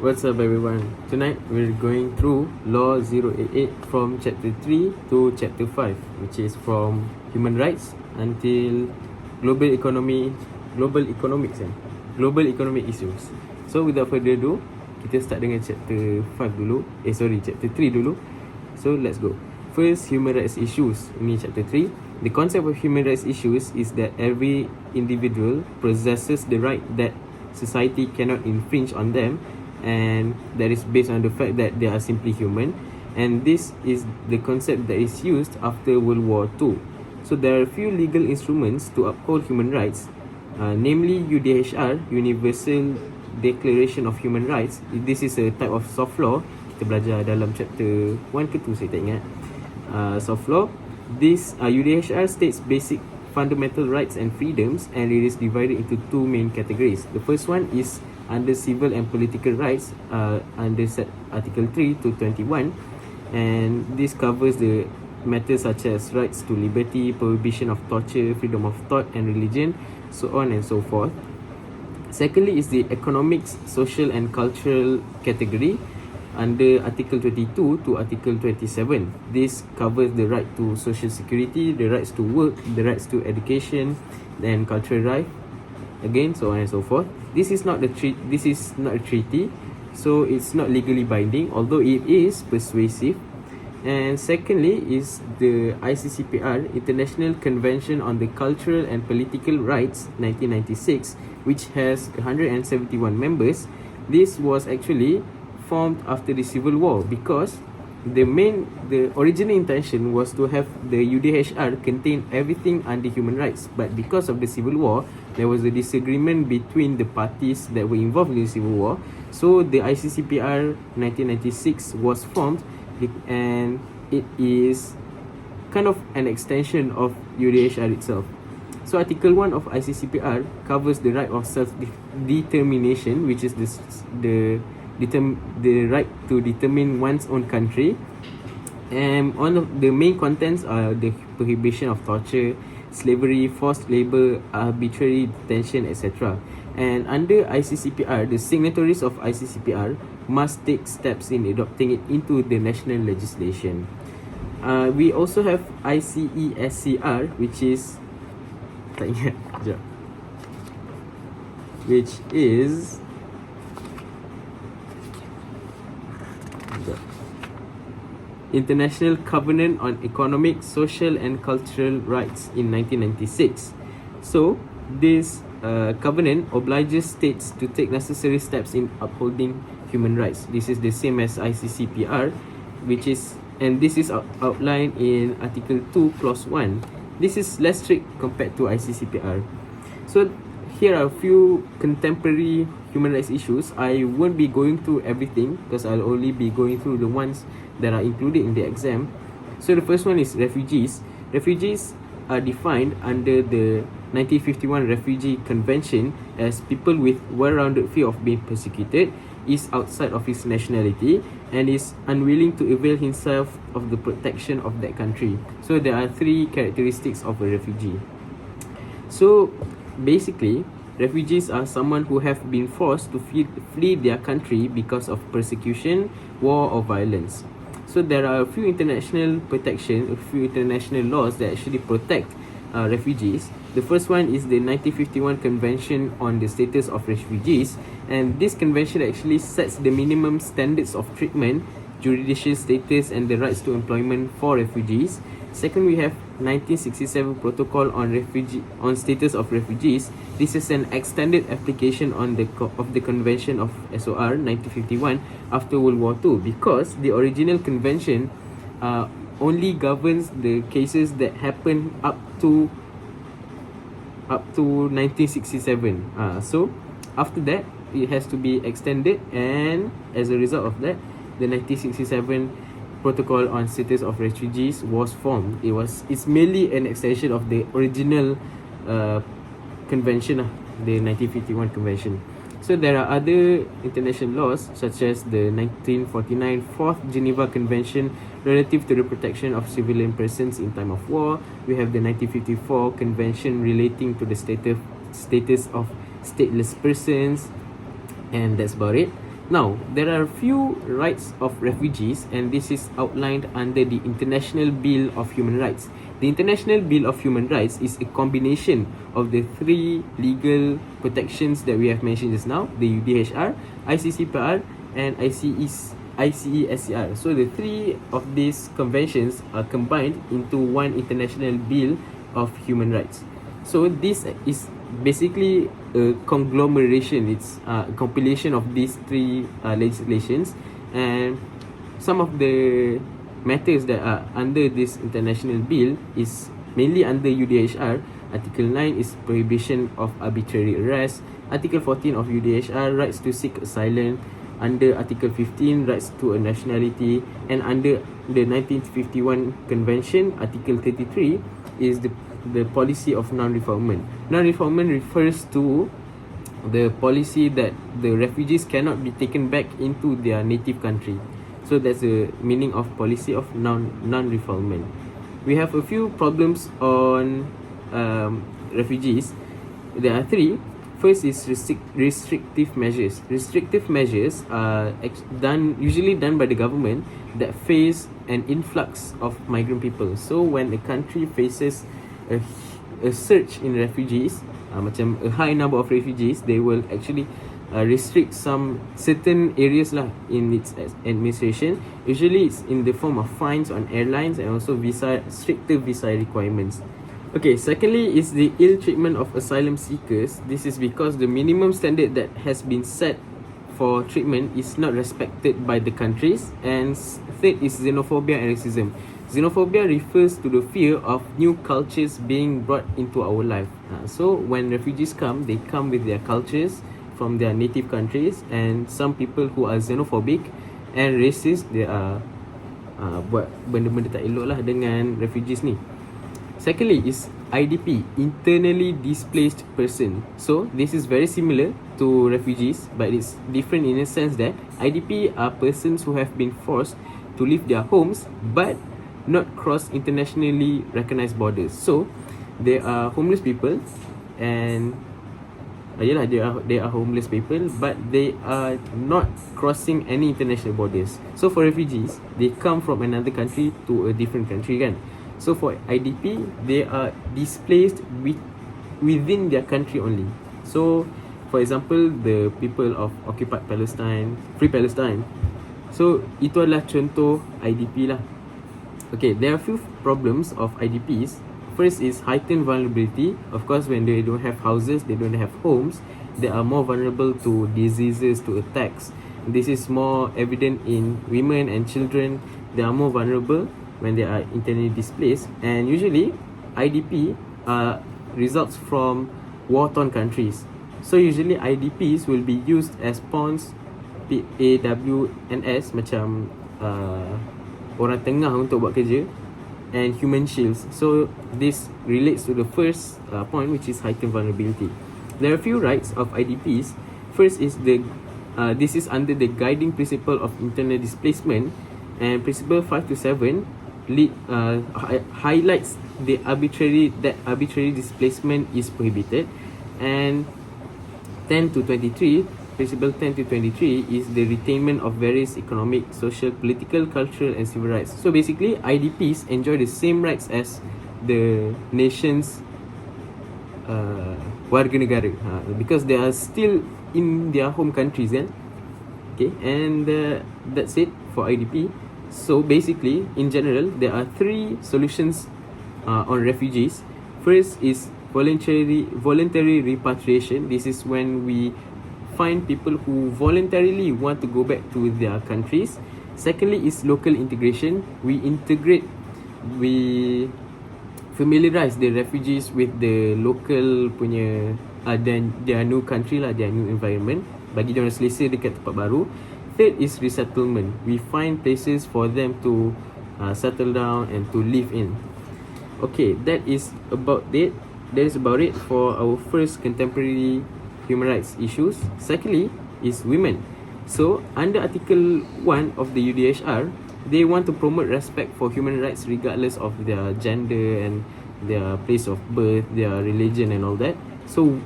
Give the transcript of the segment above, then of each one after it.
What's up everyone? Tonight we're going through LAW088 from chapter 3 to chapter 5, which is from human rights until global economic issues. So without further ado, kita start dengan chapter 5 dulu. Chapter 3 dulu. So let's go. First, human rights issues. Ini chapter 3. The concept of human rights issues is that every individual possesses the right that society cannot infringe on them, and that is based on the fact that they are simply human, and this is the concept that is used after World War II. So there are a few legal instruments to uphold human rights, namely UDHR, Universal Declaration of Human Rights. This is a type of soft law. Kita belajar dalam chapter 1 ke 2, saya tak ingat. Soft law. This UDHR states basic fundamental rights and freedoms, and it is divided into two main categories. The first one is under civil and political rights, under Article 3 to 21, and this covers the matters such as rights to liberty, prohibition of torture, freedom of thought and religion, so on and so forth. Secondly is the economics, social and cultural category under Article 22 to Article 27. This covers the right to social security, the rights to work, the rights to education and cultural right, again, so on and so forth. This is not a treaty, so it's not legally binding, although it is persuasive. And secondly is the ICCPR, International Convention on the Cultural and Political Rights, 1996, which has 171 members. This was actually formed after the Civil War because the original intention was to have the UDHR contain everything under human rights, but because of the Civil War, there was a disagreement between the parties that were involved in the Civil War. So the ICCPR 1996 was formed, and it is kind of an extension of UDHR itself. So Article 1 of ICCPR covers the right of self-determination, which is the right to determine one's own country, and one of the main contents are the prohibition of torture, slavery, forced labor, arbitrary detention, etc. And under ICCPR, the signatories of ICCPR must take steps in adopting it into the national legislation. We also have ICESCR, which is International Covenant on Economic, Social and Cultural Rights in 1996. So this covenant obliges states to take necessary steps in upholding human rights. This is the same as ICCPR, and this is outlined in Article 2 Clause 1. This is less strict compared to ICCPR. So here are a few contemporary human rights issues. I won't be going through everything because I'll only be going through the ones that are included in the exam. So the first one is refugees. Refugees are defined under the 1951 Refugee Convention as people with well-rounded fear of being persecuted, is outside of his nationality, and is unwilling to avail himself of the protection of that country. So there are three characteristics of a refugee. So basically, refugees are someone who have been forced to flee their country because of persecution, war or violence. So there are a few international laws that actually protect refugees. The first one is the 1951 Convention on the Status of Refugees, and this convention actually sets the minimum standards of treatment, judicial status and the rights to employment for refugees. Second, we have 1967 Protocol on Status of Refugees. This is an extended application of the Convention of SOR 1951 after World War II, because the original convention only governs the cases that happen up to 1967. So after that, it has to be extended, and as a result of that, the 1967 Protocol on Status of Refugees was formed. It's merely an extension of the original convention, the 1951 convention. So there are other international laws such as the 1949 Fourth Geneva Convention relative to the protection of civilian persons in time of war. We have the 1954 Convention relating to the status of stateless persons, and that's about it. Now, there are few rights of refugees, and this is outlined under the International Bill of Human Rights. The International Bill of Human Rights is a combination of the three legal protections that we have mentioned just now, the UDHR, ICCPR, and ICESCR. So the three of these conventions are combined into one International Bill of Human Rights. So this is basically a conglomeration. It's a compilation of these three legislations, and some of the matters that are under this international bill is mainly under UDHR. Article 9 is prohibition of arbitrary arrest. Article 14 of UDHR, rights to seek asylum. Under Article 15, rights to a nationality. And under the 1951 Convention, Article 33 is the policy of non-refoulement. Non-refoulement refers to the policy that the refugees cannot be taken back into their native country. So that's the meaning of policy of non-refoulement. We have a few problems on refugees. There are three. First is restrictive measures. Restrictive measures are usually done by the government that face an influx of migrant people. So when a country faces a surge in refugees, macam a high number of refugees, they will actually restrict some certain areas lah in its administration. Usually it's in the form of fines on airlines and also stricter visa requirements. Okay, secondly is the ill treatment of asylum seekers. This is because the minimum standard that has been set for treatment is not respected by the countries. And third is xenophobia and racism. Xenophobia refers to the fear of new cultures being brought into our life. So when refugees come, they come with their cultures from their native countries, and some people who are xenophobic and racist, they are buat benda-benda tak elok lah dengan refugees ni. Secondly is IDP, internally displaced person. So this is very similar to refugees, but it's different in a sense that IDP are persons who have been forced to leave their homes but not cross internationally recognized borders. So they are homeless people, and yalah, they are homeless people, but they are not crossing any international borders. So for refugees, they come from another country to a different country kan. So for IDP, they are displaced within their country only. So for example, the people of occupied Palestine, Free Palestine, so itu adalah contoh IDP lah. Okay, there are a few problems of IDPs. First is heightened vulnerability. Of course, when they don't have houses, they don't have homes, they are more vulnerable to diseases, to attacks. This is more evident in women and children. They are more vulnerable when they are internally displaced. And usually, IDP results from war-torn countries. So usually, IDPs will be used as pawns, PAWNS, macam orang tengah untuk buat kerja, and human shields. So this relates to the first point, which is heightened vulnerability. There are a few rights of IDPs. First is this is under the guiding principle of internal displacement, and principle 5 to 7 highlights that arbitrary displacement is prohibited, and 10 to 23, principle 10 to 23 is the retainment of various economic, social, political, cultural and civil rights. So basically, IDPs enjoy the same rights as the nation's warga negara, because they are still in their home countries kan. Okay, and that's it for IDP. So basically, in general, there are three solutions on refugees. First is voluntary repatriation. This is when we find people who voluntarily want to go back to their countries. Secondly is local integration. We familiarize the refugees with the local punya their new country lah, their new environment, bagi diorang selesa dekat tempat baru. Third is resettlement. We find places for them to settle down and to live in. Okay, that is about it. That is about it for our first contemporary human rights issues. Secondly is women. So under Article 1 of the UDHR, they want to promote respect for human rights regardless of their gender and their place of birth, their religion and all that. So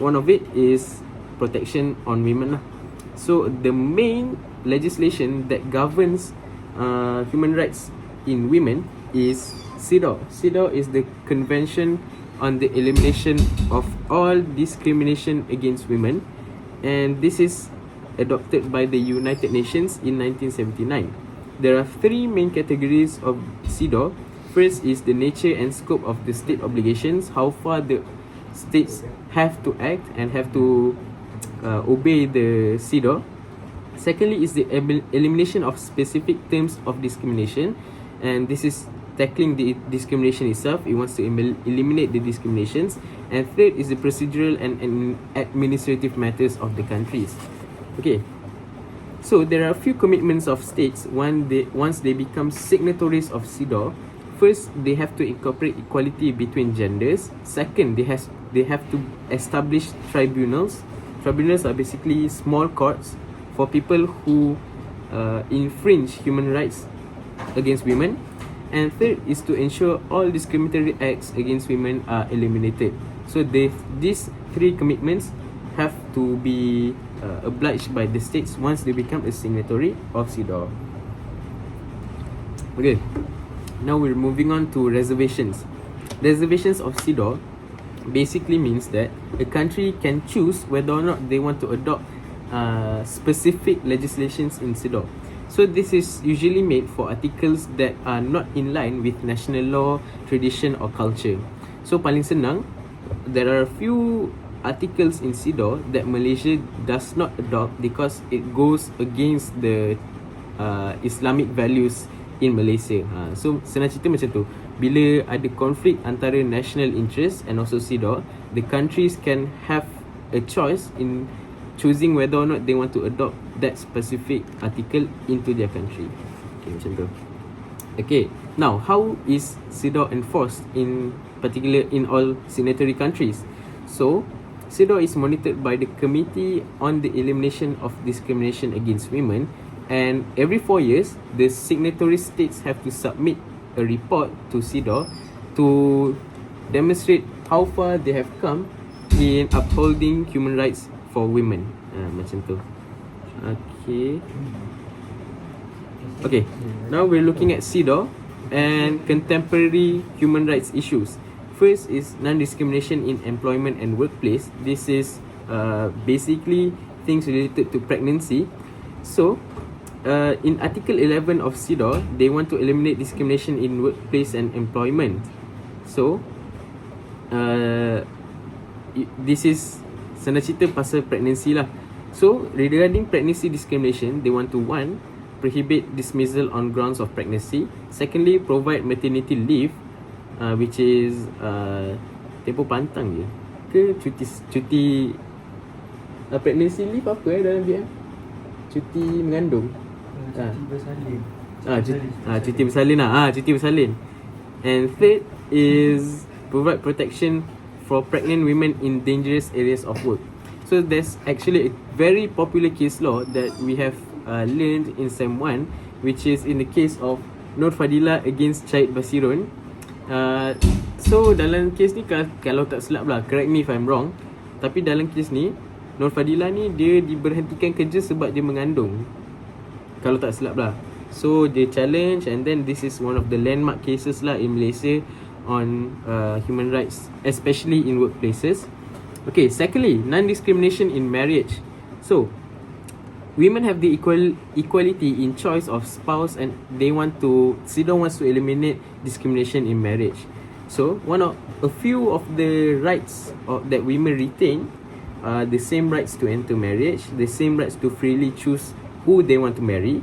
one of it is protection on women lah. So the main legislation that governs human rights in women is CEDAW. CEDAW is the Convention on the Elimination of All Discrimination Against Women, and this is adopted by the United Nations in 1979. There are three main categories of CEDAW. First is the nature and scope of the state obligations, how far the states have to act and have to obey the CEDAW. Secondly is the elimination of specific terms of discrimination, and this is tackling the discrimination itself. It wants to eliminate the discriminations. And third is the procedural and administrative matters of the countries. Okay, so there are a few commitments of states once they become signatories of CEDAW. First, they have to incorporate equality between genders. Second, they have to establish tribunals. Tribunals are basically small courts for people who infringe human rights against women. And third is to ensure all discriminatory acts against women are eliminated. So these three commitments have to be obliged by the states once they become a signatory of CEDAW. Okay, now we're moving on to reservations. Reservations of CEDAW basically means that a country can choose whether or not they want to adopt specific legislations in CEDAW. So this is usually made for articles that are not in line with national law, tradition or culture. So paling senang, there are a few articles in CEDAW that Malaysia does not adopt because it goes against the Islamic values in Malaysia. So senang cerita macam tu, bila ada konflik antara national interest and also CEDAW, the countries can have a choice in choosing whether or not they want to adopt that specific article into their country. Okay, macam tu. Okay, now how is CEDAW enforced in particular in all signatory countries? So CEDAW is monitored by the Committee on the Elimination of Discrimination Against Women, and every 4 years the signatory states have to submit a report to CEDAW to demonstrate how far they have come in upholding human rights for women. Macam tu. Okay, now we're looking at CEDAW and contemporary human rights issues. First is non-discrimination in employment and workplace. This is basically things related to pregnancy. So in Article 11 of CEDAW, they want to eliminate discrimination in workplace and employment. So this is senang cerita pasal pregnancy lah. So regarding pregnancy discrimination, they want to 1. Prohibit dismissal on grounds of pregnancy. Secondly, provide maternity leave, which is tempoh pantang je ke cuti pregnancy leave apa dalam VM? Cuti mengandung. Cuti bersalin. Cuti bersalin lah. Cuti bersalin. And third is provide protection for pregnant women in dangerous areas of work. So there's actually a very popular case law that we have learned in Sem 1, which is in the case of Nur Fadila against Syed Basirun. So dalam kes ni, kalau tak silap lah, correct me if I'm wrong, tapi dalam kes ni Nur Fadila ni dia diberhentikan kerja sebab dia mengandung, kalau tak silap lah. So dia challenge, and then this is one of the landmark cases lah in Malaysia on human rights, especially in workplaces. Okay, secondly, non-discrimination in marriage. So women have the equality in choice of spouse, and CEDAW wants to eliminate discrimination in marriage. So a few of the rights that women retain are the same rights to enter marriage, the same rights to freely choose who they want to marry.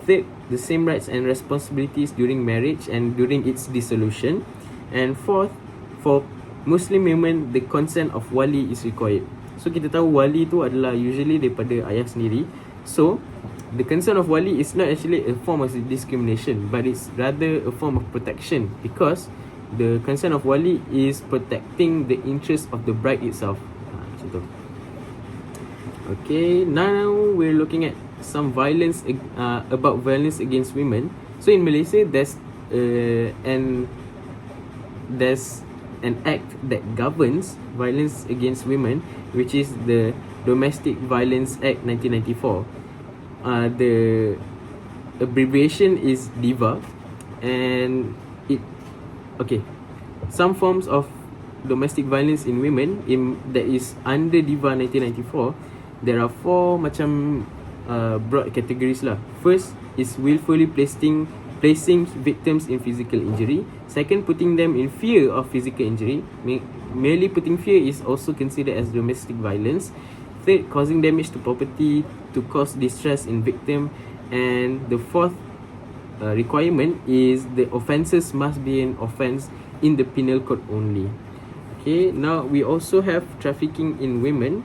Third, the same rights and responsibilities during marriage and during its dissolution. And fourth, for Muslim women, the consent of wali is required. So kita tahu wali tu adalah usually daripada ayah sendiri. So the consent of wali is not actually a form of discrimination, but it's rather a form of protection, because the consent of wali is protecting the interest of the bride itself. Macam tu. Okay, now we're looking at some violence about violence against women. So in Malaysia, there's an act that governs violence against women, which is the Domestic Violence Act 1994. The abbreviation is DIVA, and some forms of domestic violence in women that is under DIVA 1994. There are 4 macam broad categories lah. First is willfully placing victims in physical injury. Second, putting them in fear of physical injury. Merely putting fear is also considered as domestic violence. Third, causing damage to property to cause distress in victim. And the fourth requirement is the offences must be an offence in the penal code only. Okay, now we also have trafficking in women,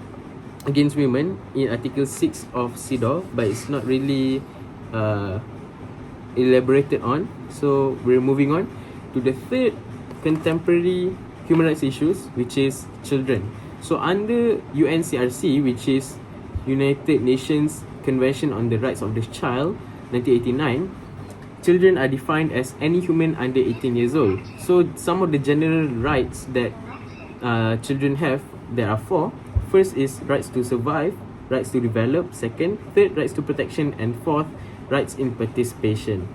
against women, in Article 6 of CEDAW, but it's not really elaborated on. So we're moving on to the third contemporary human rights issues, which is children. So under UNCRC, which is United Nations Convention on the Rights of the Child, 1989, children are defined as any human under 18 years old. So some of the general rights that children have, there are 4. First is rights to survive, rights to develop. Second, third, rights to protection, and fourth, rights in participation.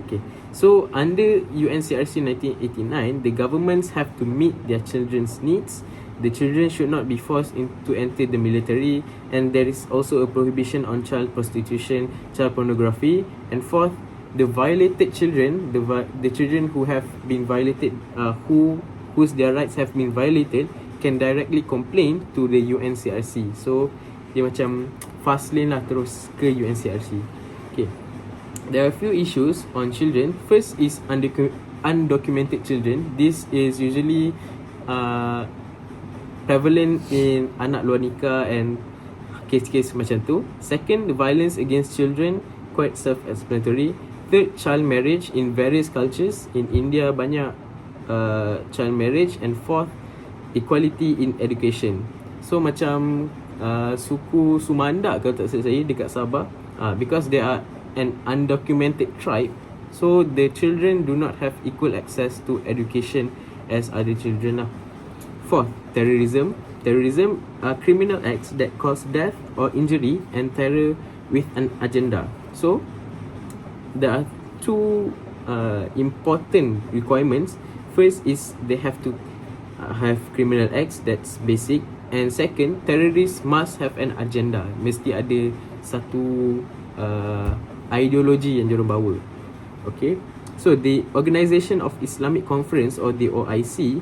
Okay, so under UNCRC 1989, the governments have to meet their children's needs. The children should not be forced to enter the military, and there is also a prohibition on child prostitution, child pornography. And fourth, the violated children, the children who have been violated, whose their rights have been violated, can directly complain to the UNCRC. So dia macam fast lane lah terus ke UNCRC. Okay, there are a few issues on children. First is undocumented children. This is usually prevalent in anak luar nikah and kes-kes macam tu. Second, the violence against children, quite self-explanatory. Third, child marriage in various cultures. In India banyak child marriage. And fourth, equality in education. So macam suku Sumanda kalau tak silap saya dekat Sabah, because they are an undocumented tribe, so the children do not have equal access to education as other children lah. Fourth, terrorism. Terrorism are criminal acts that cause death or injury and terror with an agenda. So there are 2 important requirements. First is they have to have criminal acts, that's basic. And second, terrorists must have an agenda. Mesti ada satu ideologi yang diorang bawa. Okay, so the Organisation of Islamic Conference, or the OIC,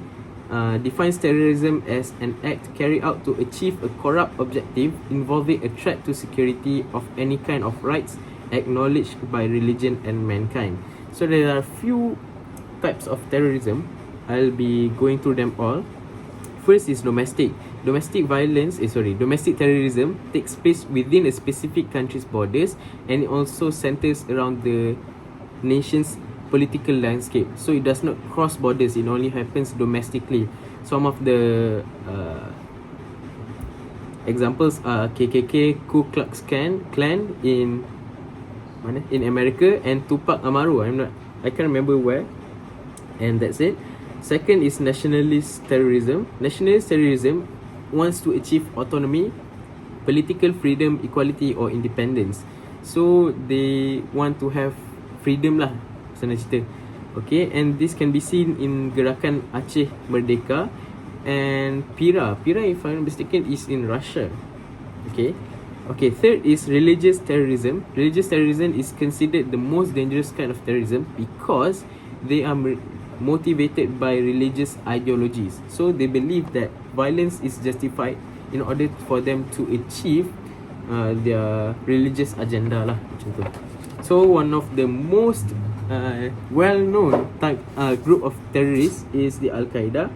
defines terrorism as an act carried out to achieve a corrupt objective involving a threat to security of any kind of rights acknowledged by religion and mankind. So there are few types of terrorism. I'll be going through them all. First is domestic. Domestic terrorism takes place within a specific country's borders, and it also centers around the nation's political landscape. So it does not cross borders, it only happens domestically. Some of the examples are KKK, Ku Klux Klan in America, and Tupac Amaru. I can't remember where. And that's it. Second is nationalist terrorism. Nationalist terrorism wants to achieve autonomy, political freedom, equality or independence. So they want to have freedom lah, senang cerita. Okay, and this can be seen in gerakan Aceh Merdeka and PIRA. PIRA, if I'm not mistaken, is in Russia. Okay, third is religious terrorism. Religious terrorism is considered the most dangerous kind of terrorism because they are motivated by religious ideologies. So they believe that violence is justified in order for them to achieve their religious agenda lah, macam tu. So one of the most well-known group of terrorists is the Al-Qaeda,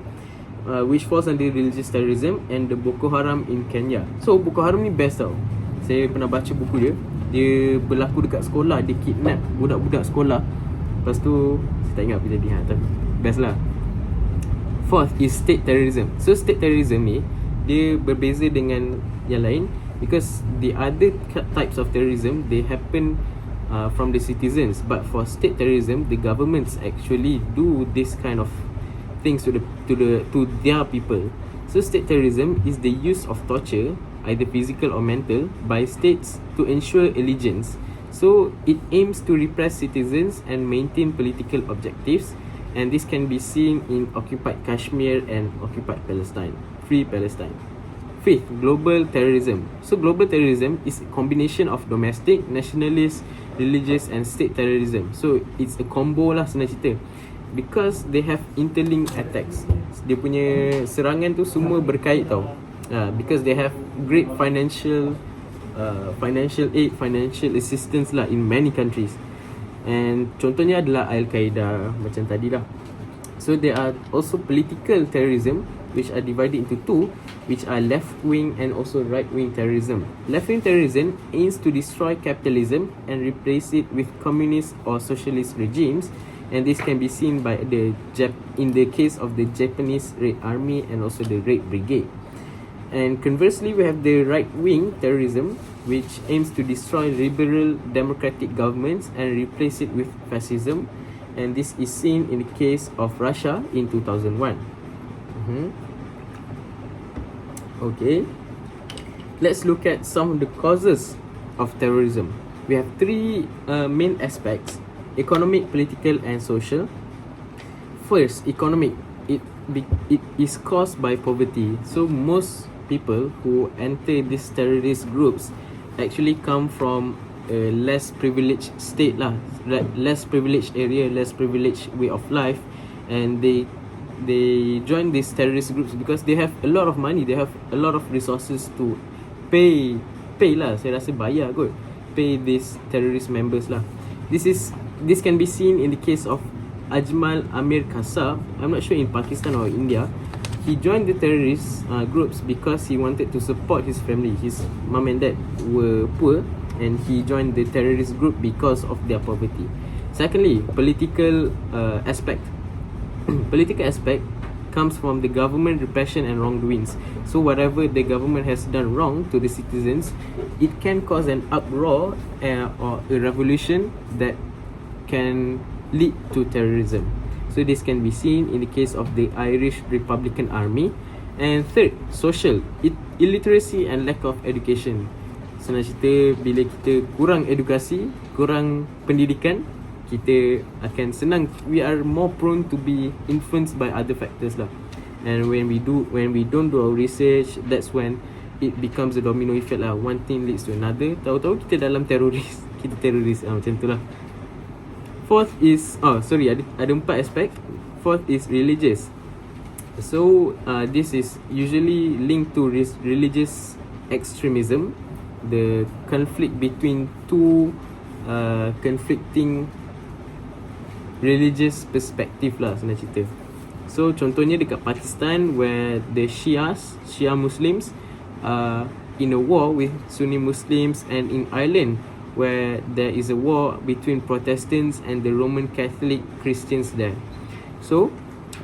which falls under religious terrorism, and the Boko Haram in Kenya. So Boko Haram ni best tau. Saya pernah baca buku dia. Dia berlaku dekat sekolah. Dia kidnap budak-budak sekolah. Lepas tu saya tak ingat apa jadi, tapi best lah. Fourth is state terrorism. So state terrorism ni dia berbeza dengan yang lain because the other types of terrorism they happen from the citizens, but for state terrorism the governments actually do this kind of things to their people. So state terrorism is the use of torture, either physical or mental, by states to ensure allegiance. So it aims to repress citizens and maintain political objectives, and this can be seen in occupied Kashmir and occupied Palestine, Free Palestine. Fifth, global terrorism. So global terrorism is a combination of domestic, nationalist, religious and state terrorism. So it's a combo lah senang cerita, because they have interlinked attacks. Dia punya serangan tu semua berkait tau. Because they have great financial aid, financial assistance lah in many countries. And contohnya adalah Al-Qaeda macam tadi lah. So there are also political terrorism, which are divided into two, which are left-wing and also right-wing terrorism. Left-wing terrorism aims to destroy capitalism and replace it with communist or socialist regimes, and this can be seen by in the case of the Japanese Red Army and also the Red Brigade. And conversely, we have the right-wing terrorism, which aims to destroy liberal democratic governments and replace it with fascism, and this is seen in the case of Russia in 2001. Okay, let's look at some of the causes of terrorism. We have three main aspects: economic, political and social. First, economic. It is caused by poverty. So most people who enter these terrorist groups actually come from a less privileged state lah, less privileged area, less privileged way of life, and they join these terrorist groups because they have a lot of money, they have a lot of resources to pay lah, saya rasa bayar kot, pay these terrorist members lah. This can be seen in the case of Ajmal Amir Kasab. I'm not sure in Pakistan or India. He joined the terrorist groups because he wanted to support his family. His mom and dad were poor, and he joined the terrorist group because of their poverty. Secondly, political aspect. Political aspect comes from the government repression and wrongdoings. So whatever the government has done wrong to the citizens, it can cause an uproar or a revolution that can lead to terrorism. So this can be seen in the case of the Irish Republican Army. And third, social. Illiteracy and lack of education. Senang cerita, bila kita kurang edukasi, kurang pendidikan, kita akan senang, we are more prone to be influenced by other factors lah. And when we don't do our research, that's when it becomes a domino effect lah. One thing leads to another. Tahu-tahu kita dalam teroris, macam tu lah. Fourth is, ada 4 aspek. Fourth is religious. So this is usually linked to religious extremism, the conflict between two conflicting religious perspective lah senang cerita. So contohnya dekat Pakistan, where the Shia Muslims in a war with Sunni Muslims, and in Ireland where there is a war between Protestants and the Roman Catholic Christians there. So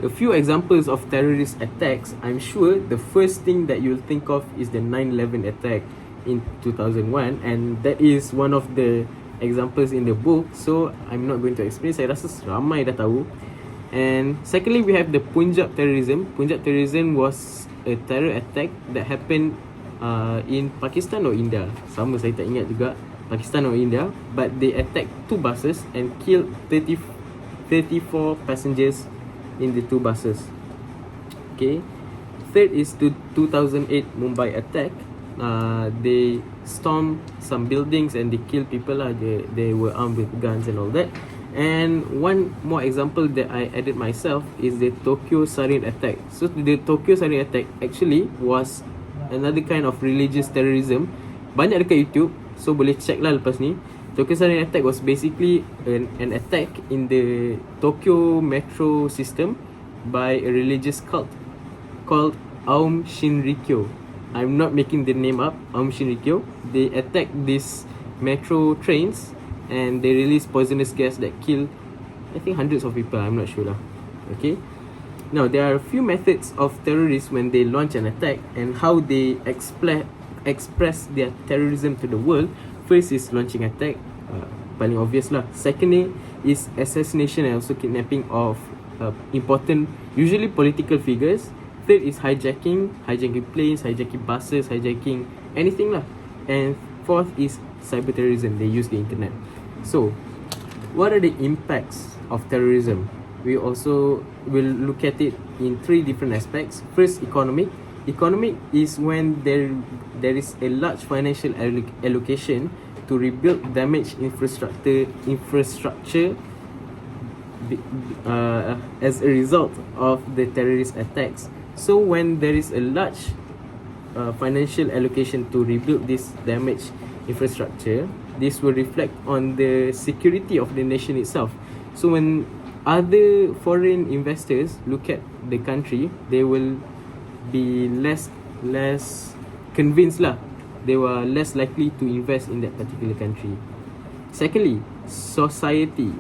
a few examples of terrorist attacks. I'm sure the first thing that you'll think of is the 9/11 attack in 2001, and that is one of the examples in the book, so I'm not going to explain. Saya rasa ramai dah tahu. And secondly, we have the Punjab terrorism. Punjab terrorism was a terror attack that happened in Pakistan or India. Sama, saya tak ingat juga, Pakistan or India, but they attacked 2 buses and killed 34 passengers in the 2 buses. Okay. Third is the 2008 Mumbai attack. They stormed some buildings and they killed people lah. They were armed with guns and all that. And one more example that I added myself is the Tokyo Sarin attack. So the Tokyo Sarin attack actually was another kind of religious terrorism. Banyak dekat YouTube, so boleh check lah lepas ni. Tokyo Sarin attack was basically an attack in the Tokyo metro system by a religious cult called Aum Shinrikyo. I'm not making the name up, Aum Shinrikyo. They attacked these metro trains and they released poisonous gas that killed, I think, hundreds of people. I'm not sure lah. Okay. Now there are a few methods of terrorists when they launch an attack and how they express their terrorism to the world. First is launching attack, paling obvious lah. Secondly is assassination and also kidnapping of important, usually political figures. Third is hijacking planes, hijacking buses, hijacking anything lah. And fourth is cyberterrorism. They use the internet. So, what are the impacts of terrorism? We also will look at it in three different aspects. First, economic. Economic is when there is a large financial allocation to rebuild damaged infrastructure as a result of the terrorist attacks. So when there is a large financial allocation to rebuild this damaged infrastructure, this will reflect on the security of the nation itself. So when other foreign investors look at the country, they will be less convinced lah. They were less likely to invest in that particular country. Secondly, society.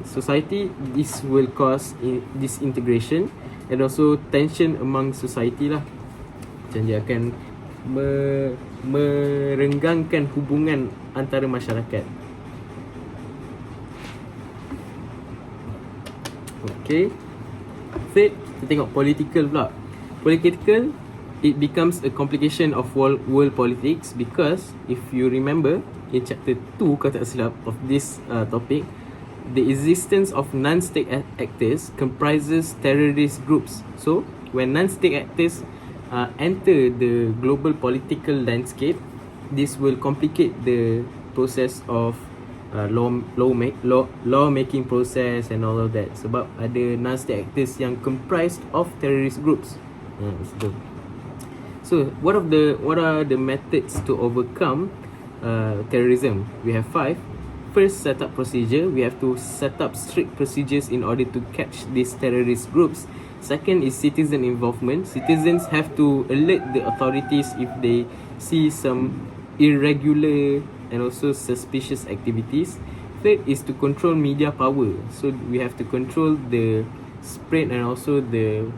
This will cause disintegration and also tension among society lah. Macam dia akan merenggangkan hubungan antara masyarakat. Okay. Third, kita tengok political pula. Political, it becomes a complication of world politics because if you remember in chapter 2 kalau tak silap of this topic, the existence of non-state actors comprises terrorist groups. So when non-state actors enter the global political landscape, this will complicate the process of law making process and all of that. Sebab ada non-state actors yang comprised of terrorist groups. So what are the methods to overcome terrorism? We have 5. First, set up procedure. We have to set up strict procedures in order to catch these terrorist groups. Second is citizen involvement. Citizens have to alert the authorities if they see some irregular and also suspicious activities. Third is to control media power. So we have to control the spread and also the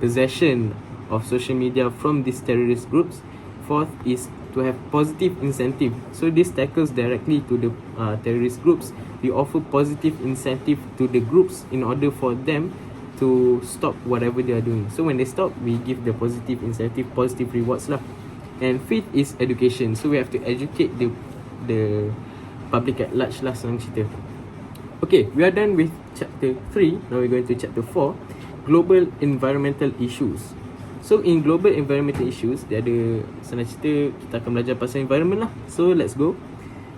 possession of social media from these terrorist groups. Fourth is to have positive incentive. So this tackles directly to the terrorist groups. We offer positive incentive to the groups in order for them to stop whatever they are doing. So when they stop, we give the positive incentive, positive rewards lah. And fifth is education. So we have to educate the public at large lah, senang cerita. Okay, we are done with chapter 3. Now we're going to chapter 4, global environmental issues. So in global environmental issues, dia ada, senang cerita, kita akan belajar pasal environment lah. So let's go.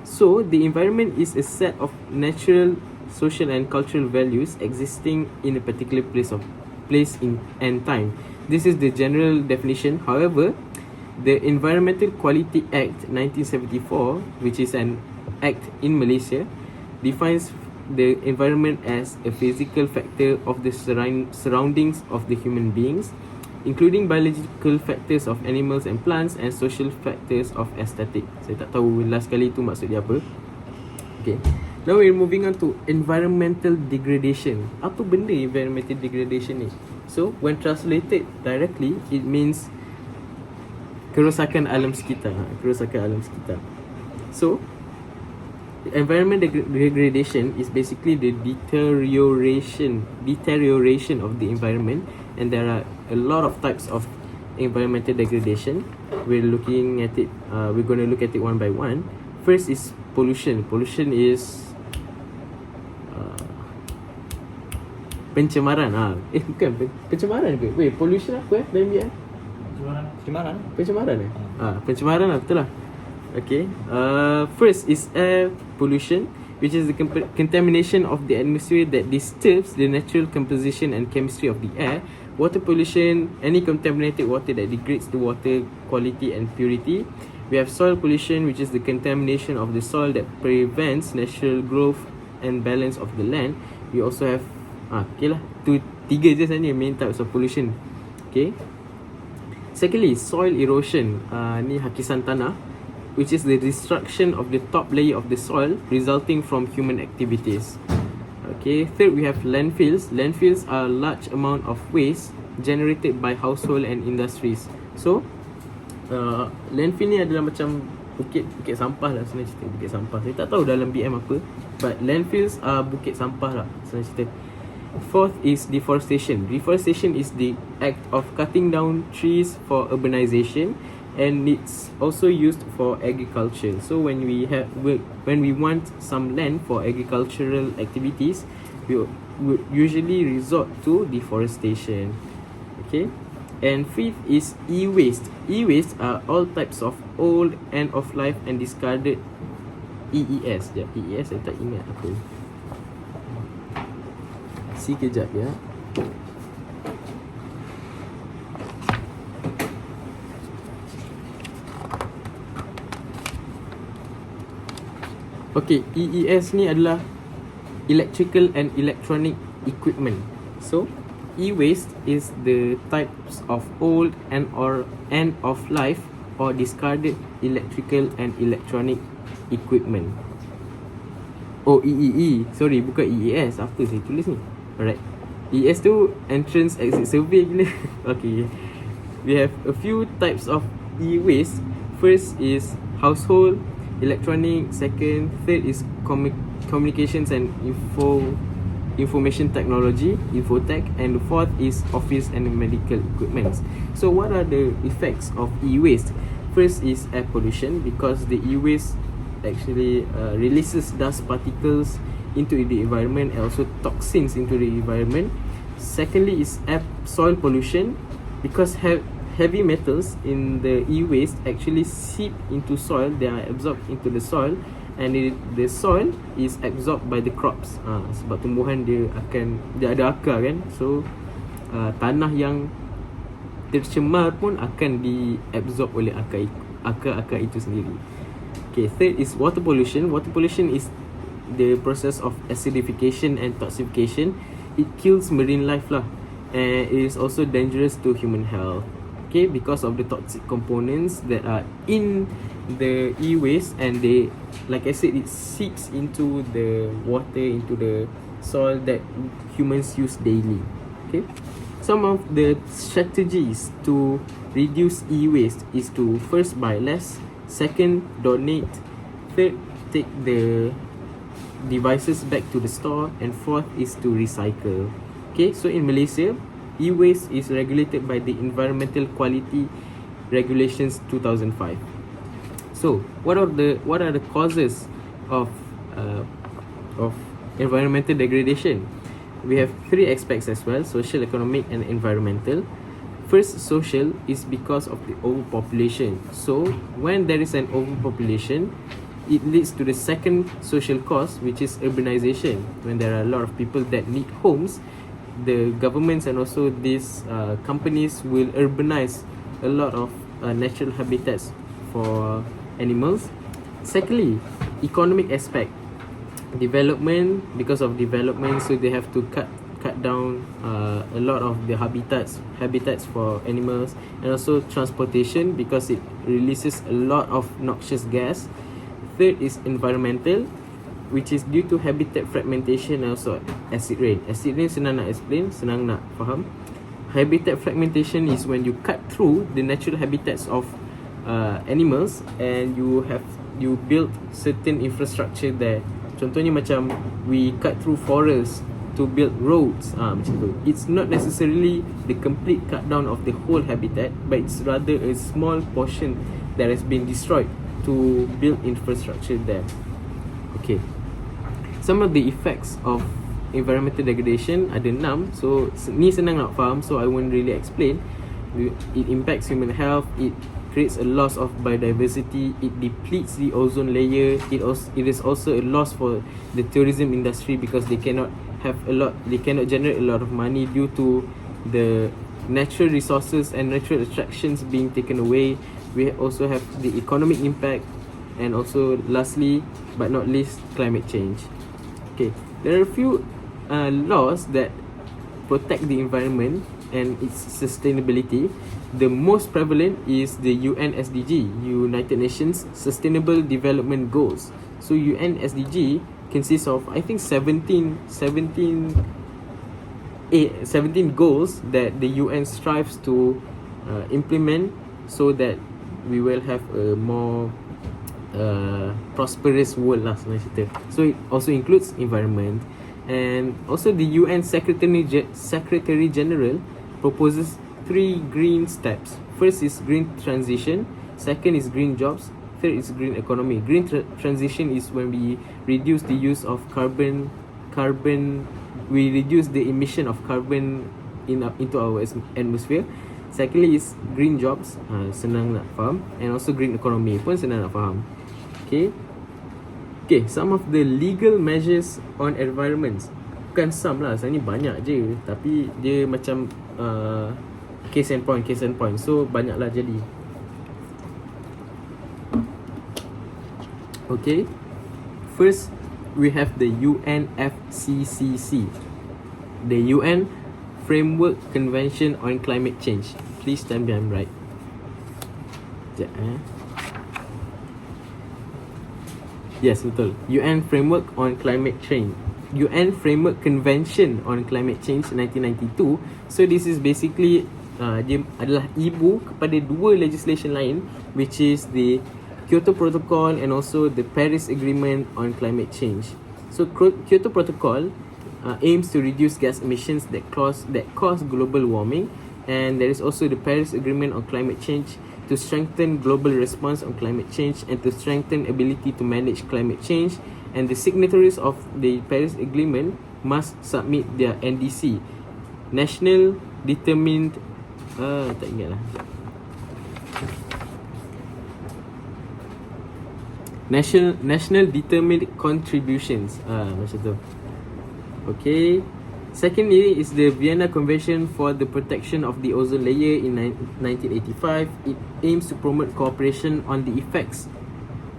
So the environment is a set of natural, social and cultural values existing in a particular place and time. This is the general definition. However, the Environmental Quality Act 1974, which is an act in Malaysia, defines the environment as a physical factor of the surroundings of the human beings, including biological factors of animals and plants and social factors of aesthetic. Saya tak tahu last kali tu maksud dia apa. Okay. Now we're moving on to environmental degradation. Apa benda environmental degradation ni? So when translated directly, it means kerosakan alam sekitar. So environment degradation is basically the deterioration of the environment, and there are a lot of types of environmental degradation. We're looking at it. We're going to look at it one by one. First is pollution. Pollution is pencemaran. Bukan pencemaran ke? Wait, pollution apa dalam BM? Pencemaran. Pencemaran lah, betul lah. Okay. First is air pollution, which is the contamination of the atmosphere that disturbs the natural composition and chemistry of the air. Water pollution, any contaminated water that degrades the water quality and purity. We have soil pollution, which is the contamination of the soil that prevents natural growth and balance of the land. We also have okay lah, tu 3 je sebenarnya main types of pollution. Okay. Secondly, soil erosion. Ni hakisan tanah, which is the destruction of the top layer of the soil resulting from human activities. Okay, third we have landfills. Landfills are large amount of waste generated by household and industries. So, landfill ni adalah macam bukit sampah lah, senang cerita, bukit sampah. Saya tak tahu dalam BM apa, but landfills are bukit sampah lah, senang cerita. Fourth is deforestation. Deforestation is the act of cutting down trees for urbanization, and it's also used for agriculture. So when we want some land for agricultural activities, we would usually resort to deforestation. Okay, and fifth is e-waste. E-waste are all types of old, end of life and discarded EES. EES saya tak ingat apa. Kejap ya. Okay, EES ni adalah electrical and electronic equipment. So, e-waste is the types of old and or end of life or discarded electrical and electronic equipment. Oh, EEE. Sorry, bukan EES. Apa saya tulis ni? Alright. EES tu entrance exit survey gila. Okay. We have a few types of e-waste. First is household, electronic. Second, third is communications and information technology, infotech. And the fourth is office and medical equipment. So what are the effects of e-waste? First is air pollution, because the e-waste actually releases dust particles into the environment and also toxins into the environment. Secondly is soil pollution, because heavy metals in the e-waste actually seep into soil. They are absorbed into the soil, and the soil is absorbed by the crops. Sebab tumbuhan dia ada akar kan, so tanah yang tercemar pun akan diabsorb oleh akar itu sendiri. Okay, third is water pollution. Water pollution is the process of acidification and toxification. It kills marine life lah, and it is also dangerous to human health. Okay, because of the toxic components that are in the e-waste, and they, like I said, it seeps into the water, into the soil that humans use daily. Okay, some of the strategies to reduce e-waste is to first buy less, second donate, third take the devices back to the store, and fourth is to recycle. Okay, so in Malaysia, e-waste is regulated by the Environmental Quality Regulations 2005. So what are the causes of environmental degradation? We have three aspects as well: social, economic, and environmental. First, social is because of the overpopulation. So when there is an overpopulation, it leads to the second social cause, which is urbanization. When there are a lot of people that need homes, the governments and also these companies will urbanize a lot of natural habitats for animals. Secondly, economic aspect. Development, because of development, so they have to cut down a lot of the habitats for animals. And also transportation, because it releases a lot of noxious gas. Third is environmental, which is due to habitat fragmentation and also acid rain. Acid rain senang nak explain, senang nak faham. Habitat fragmentation is when you cut through the natural habitats of animals, and you build certain infrastructure there. Contohnya macam we cut through forests to build roads, macam tu. It's not necessarily the complete cut down of the whole habitat, but it's rather a small portion that has been destroyed to build infrastructure there. Okay, some of the effects of environmental degradation ada 6. So ni senang nak faham, so I won't really explain. It impacts human health, it creates a loss of biodiversity, it depletes the ozone layer, it is also a loss for the tourism industry, because they cannot generate a lot of money due to the natural resources and natural attractions being taken away. We also have the economic impact, and also lastly but not least, climate change. Okay, there are a few laws that protect the environment and its sustainability. The most prevalent is the UN SDG, United Nations Sustainable Development Goals. So UN SDG consists of, I think, 17 goals that the UN strives to implement, so that we will have a more prosperous world lah sebenarnya cerita. So it also includes environment, And also the UN Secretary General proposes 3 green steps. First is green transition, second is green jobs, third is green economy. Green transition is when we reduce the use of carbon, we reduce the emission of carbon into our atmosphere. Secondly is green jobs, senang nak faham, and also green economy pun senang nak faham. Okay, some of the legal measures on environments. Bukan some lah, sebenarnya banyak je, tapi dia macam case and point, so banyak lah jadi. Okay, first we have the UNFCCC, the UN Framework Convention on Climate Change. Please tell me I'm right. Yes, betul. UN Framework on Climate Change, UN Framework Convention on Climate Change 1992. So this is basically dia adalah ibu kepada 2 legislation lain, which is the Kyoto Protocol and also the Paris Agreement on Climate Change. So Kyoto Protocol aims to reduce gas emissions that cause global warming, and there is also the Paris Agreement on Climate Change to strengthen global response on climate change and to strengthen ability to manage climate change. And the signatories of the Paris Agreement must submit their NDC, National Determined tak ingat lah, National Determined Contributions, macam tu. Okay. Secondly is the Vienna Convention for the Protection of the Ozone Layer in 1985. It aims to promote cooperation on the effects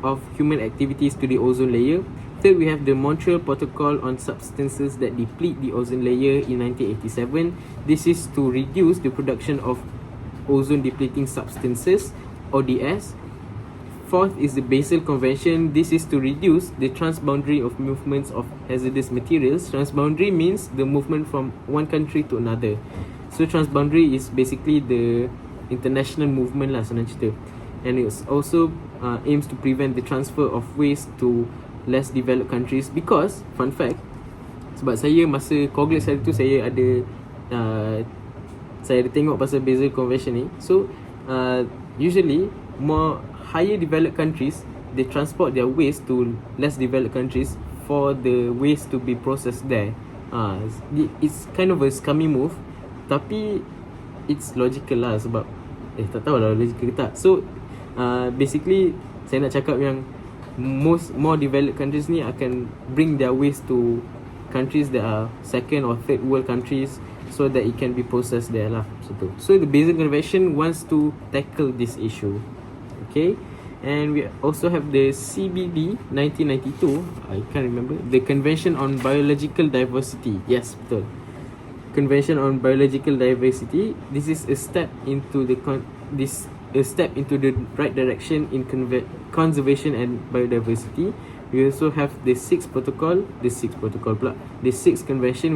of human activities to the ozone layer. Third, we have the Montreal Protocol on Substances that Deplete the Ozone Layer in 1987. This is to reduce the production of ozone depleting substances, ODS. Fourth is the Basel Convention. This is to reduce the transboundary of movements of hazardous materials. Transboundary means the movement from one country to another. So transboundary is basically the international movement lah, senang cerita. And it also aims to prevent the transfer of waste to less developed countries. Because, fun fact, sebab saya masa Congress hari tu saya ada tengok pasal Basel Convention ni. So usually more higher developed countries, they transport their waste to less developed countries for the waste to be processed there. It's kind of a scummy move, tapi it's logical lah sebab tak tahu lah logical ke tak. So basically saya nak cakap yang more developed countries ni akan bring their waste to countries that are second or third world countries so that it can be processed there lah. So the Basel Convention wants to tackle this issue. Okay, and we also have the CBD 1992. I can't remember, the Convention on Biological Diversity. Yes, betul, Convention on Biological Diversity. This is a step into the right direction in conservation and biodiversity. We also have the sixth convention,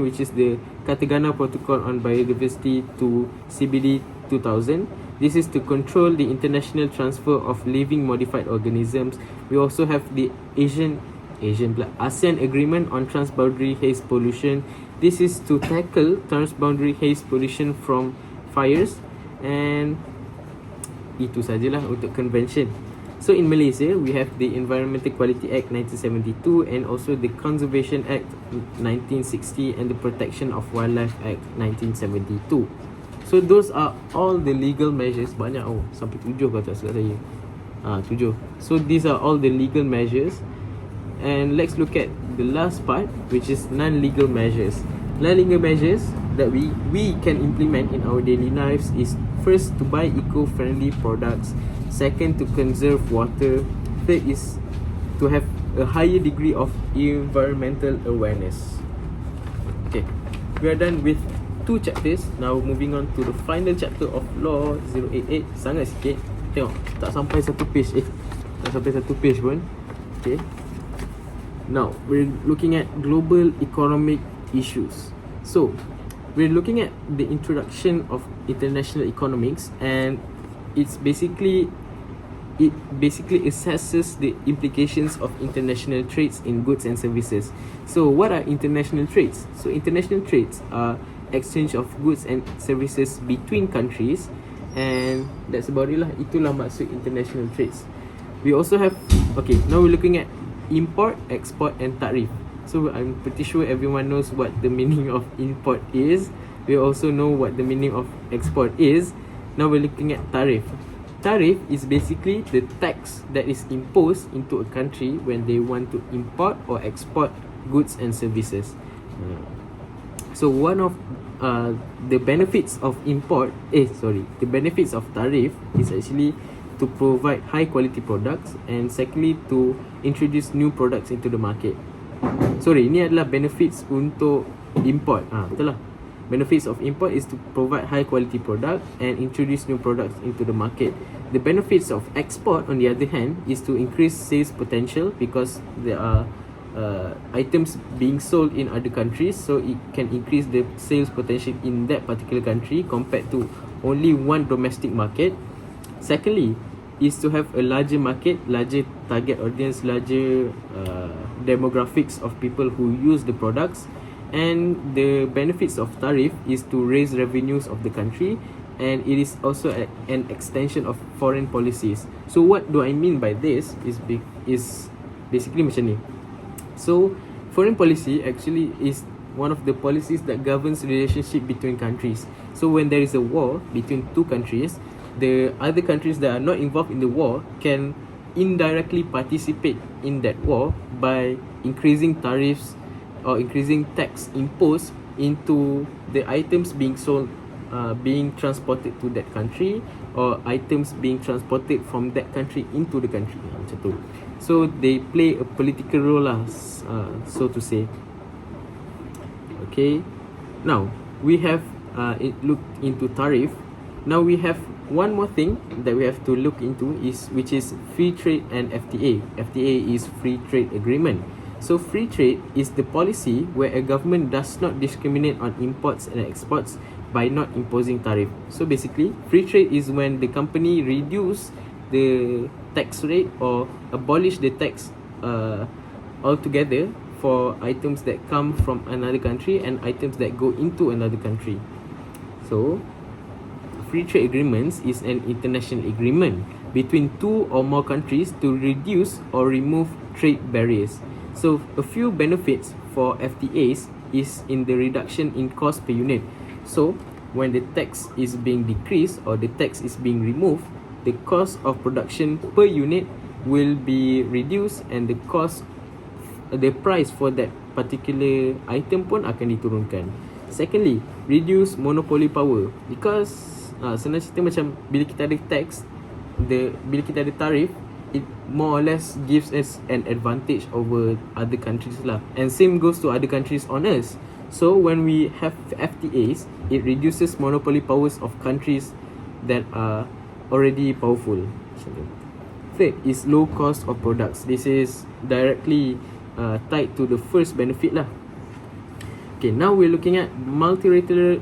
which is the Cartagena Protocol on Biodiversity to CBD 2000. This is to control the international transfer of living modified organisms. We also have the ASEAN Agreement on Transboundary Haze Pollution. This is to tackle transboundary haze pollution from fires. And itu sajalah untuk convention. So in Malaysia, we have the Environmental Quality Act 1972 and also the Conservation Act 1960 and the Protection of Wildlife Act 1972. So those are all the legal measures. Banyak sampai 7 kata kat saya. 7. So these are all the legal measures. And let's look at the last part, which is non-legal measures. Non-legal measures that we can implement in our daily lives is first to buy eco-friendly products, second to conserve water, third is to have a higher degree of environmental awareness. Okay, we are done with 2 chapters. Now moving on to the final chapter of Law 088. Sangat sikit. Tengok, tak sampai 1 page. Tak sampai 1 page pun. Okay. Now, we're looking at global economic issues. So, we're looking at the introduction of international economics, and it's basically it basically assesses the implications of international trades in goods and services. So what are international trades? So international trades are exchange of goods and services between countries, and that's about it lah. Itulah maksud international trades. We also have, okay, now we're looking at import, export and tarif. So I'm pretty sure everyone knows what the meaning of import is. We also know what the meaning of export is. Now we're looking at tarif. Tarif is basically the tax that is imposed into a country when they want to import or export goods and services. So one of the benefits of the benefits of tarif is actually to provide high quality products, and secondly to introduce new products into the market. Sorry, ini adalah benefits untuk import. Betul lah. Benefits of import is to provide high quality product and introduce new products into the market. The benefits of export, on the other hand, is to increase sales potential because there are items being sold in other countries, so it can increase the sales potential in that particular country compared to only one domestic market. Secondly, is to have a larger market, larger target audience, larger demographics of people who use the products. And the benefits of tariff is to raise revenues of the country, and it is also an extension of foreign policies. So what do I mean by this is basically macam ni. So foreign policy actually is one of the policies that governs relationship between countries. So when there is a war between two countries, the other countries that are not involved in the war can indirectly participate in that war by increasing tariffs or increasing tax imposed into the items being sold, being transported to that country, or items being transported from that country into the country. Macam tu. So they play a political role lah, so to say. Okay, now we have looked into tariff. Now we have one more thing that we have to look into, which is free trade and FTA. FTA is free trade agreement. So free trade is the policy where a government does not discriminate on imports and exports by not imposing tariff. So basically, free trade is when the company reduce the tax rate or abolish the tax altogether for items that come from another country and items that go into another country. So free trade agreements is an international agreement between two or more countries to reduce or remove trade barriers. So a few benefits for FTAs is in the reduction in cost per unit. So when the tax is being decreased or the tax is being removed, the cost of production per unit will be reduced, and the price for that particular item pun akan diturunkan. Secondly, reduce monopoly power, because senang cerita macam bila kita ada tax, bila kita ada tarif, it more or less gives us an advantage over other countries lah, and same goes to other countries on us. So when we have FTAs, it reduces monopoly powers of countries that are already powerful. Third is low cost of products. This is directly tied to the first benefit lah. Okay, now we're looking at multilateral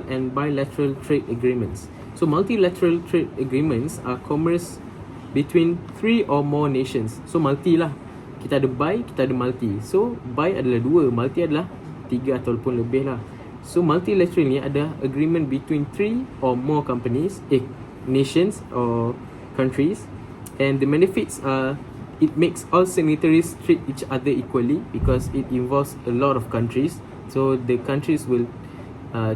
and bilateral trade agreements. So multilateral trade agreements are commerce between 3 or more nations. So multi lah. Kita ada bi, kita ada multi. So bi adalah 2, multi adalah 3 ataupun lebih lah. So multilateral ni ada agreement between 3 or more nations or countries, and the benefits are it makes all signatories treat each other equally because it involves a lot of countries. So the countries will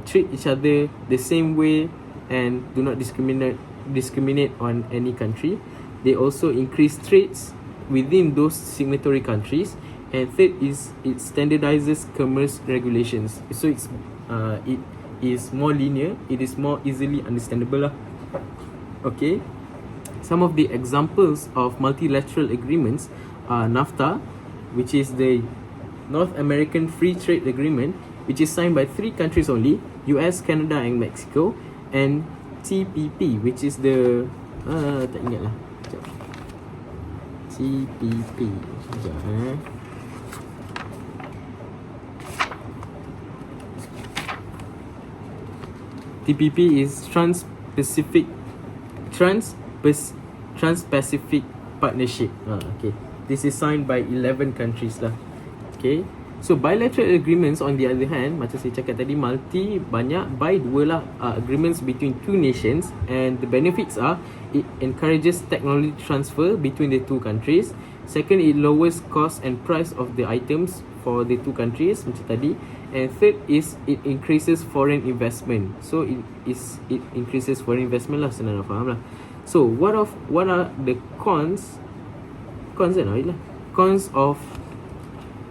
treat each other the same way and do not discriminate on any country. They also increase trades within those signatory countries. And third is it standardizes commerce regulations. So it is more linear, it is more easily understandable lah. Okay, some of the examples of multilateral agreements are NAFTA, which is the North American Free Trade Agreement, which is signed by 3 countries only, US, Canada and Mexico, and TPP, which is the tak ingat lah. TPP. TPP is Trans-Pacific Trans-Pacific Partnership. Okay. This is signed by 11 countries lah. Okay. So bilateral agreements on the other hand, macam saya cakap tadi, banyak, by dua lah, agreements between two nations, and the benefits are it encourages technology transfer between the two countries. Second, it lowers cost and price of the items for the two countries macam tadi. And third is it increases foreign investment. So it increases foreign investment lah, senang nak faham lah. So what are the cons of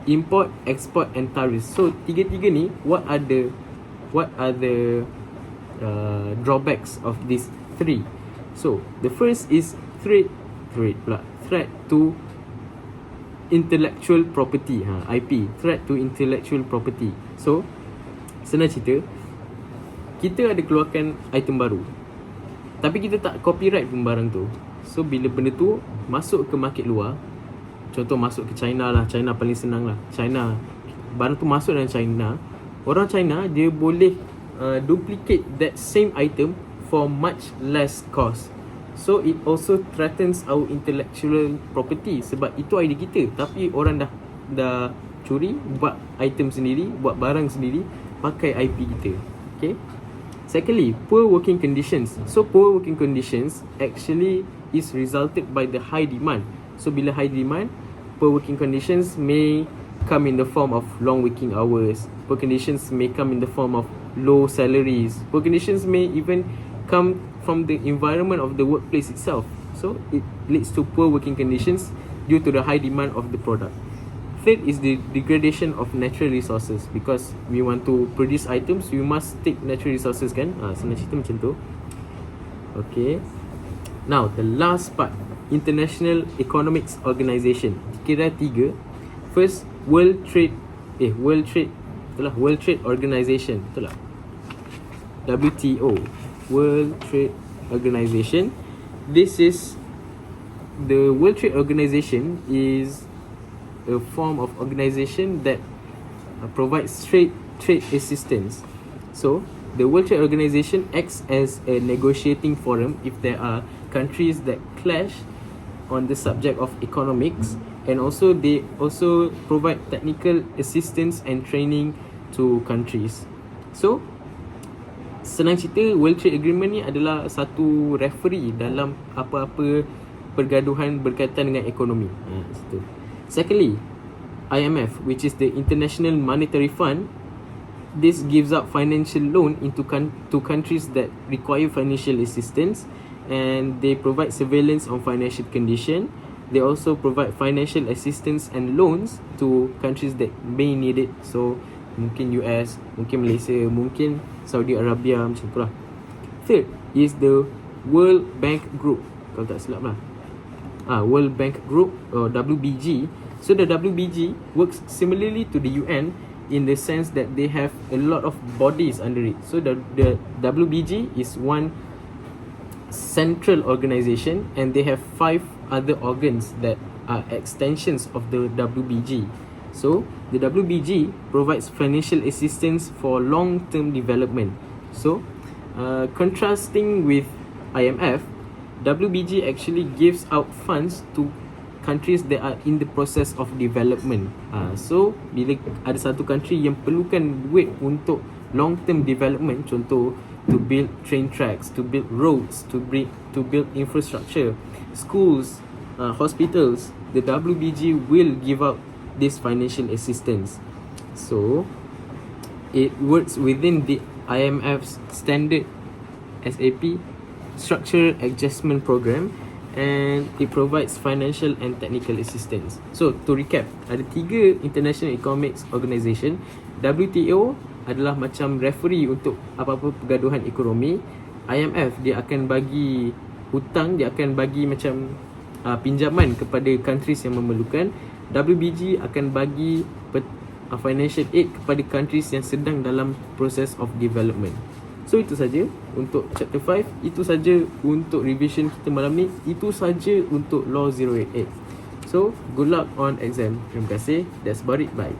import, export and tariffs? So tiga-tiga ni, what are the drawbacks of these three? So the first is threat to intellectual property, IP, threat to intellectual property. So senang cerita, kita ada keluarkan item baru tapi kita tak copyright pun barang tu. So bila benda tu masuk ke market luar, contoh masuk ke China lah, China paling senang lah, China, barang tu masuk dalam China, orang China dia boleh duplicate that same item for much less cost. So it also threatens our intellectual property, sebab itu idea kita tapi orang dah curi, buat item sendiri, buat barang sendiri, pakai IP kita. Okay. Secondly, poor working conditions. So poor working conditions actually is resulted by the high demand. So bila high demand, poor working conditions may come in the form of long working hours. Poor conditions may come in the form of low salaries. Poor conditions may even come from the environment of the workplace itself. So it leads to poor working conditions due to the high demand of the product. Third is the degradation of natural resources, because we want to produce items, we must take natural resources kan. Senang cerita macam tu. Okay. Now the last part, International Economic Organization. Kira tiga. First, World Trade Organization. Betul lah. WTO, World Trade Organization. This is the World Trade Organization is a form of organization that provides trade assistance. So the World Trade Organization acts as a negotiating forum if there are countries that clash on the subject of economics, and also they also provide technical assistance and training to countries. So senang cerita, World Trade Agreement ni adalah satu referee dalam apa-apa pergaduhan berkaitan dengan ekonomi. Situ. Secondly, IMF, which is the International Monetary Fund. This gives out financial loan to countries that require financial assistance, and they provide surveillance on financial condition. They also provide financial assistance and loans to countries that may need it. So mungkin US, mungkin Malaysia, mungkin Saudi Arabia, macam tu lah. Third is the World Bank Group, kalau tak silap lah. World Bank Group or WBG. So the WBG works similarly to the UN in the sense that they have a lot of bodies under it. So the WBG is one central organization, and they have 5 other organs that are extensions of the WBG. So the WBG provides financial assistance for long-term development. So contrasting with IMF, WBG actually gives out funds to countries that are in the process of development. So bila ada satu country yang perlukan duit untuk long-term development, contoh to build train tracks, to build roads, to build infrastructure, schools, hospitals, the WBG will give out this financial assistance. So it works within the IMF's standard SAP, Structural Adjustment Program, and it provides financial and technical assistance. So to recap, ada 3 International Economic Organization. WTO adalah macam referee untuk apa-apa pergaduhan ekonomi. IMF dia akan bagi hutang, dia akan bagi macam pinjaman kepada countries yang memerlukan. WBG akan bagi financial aid kepada countries yang sedang dalam process of development. So itu saja untuk chapter 5, itu saja untuk revision kita malam ni, itu saja untuk Law 088. So good luck on exam. Terima kasih. That's about it. Bye.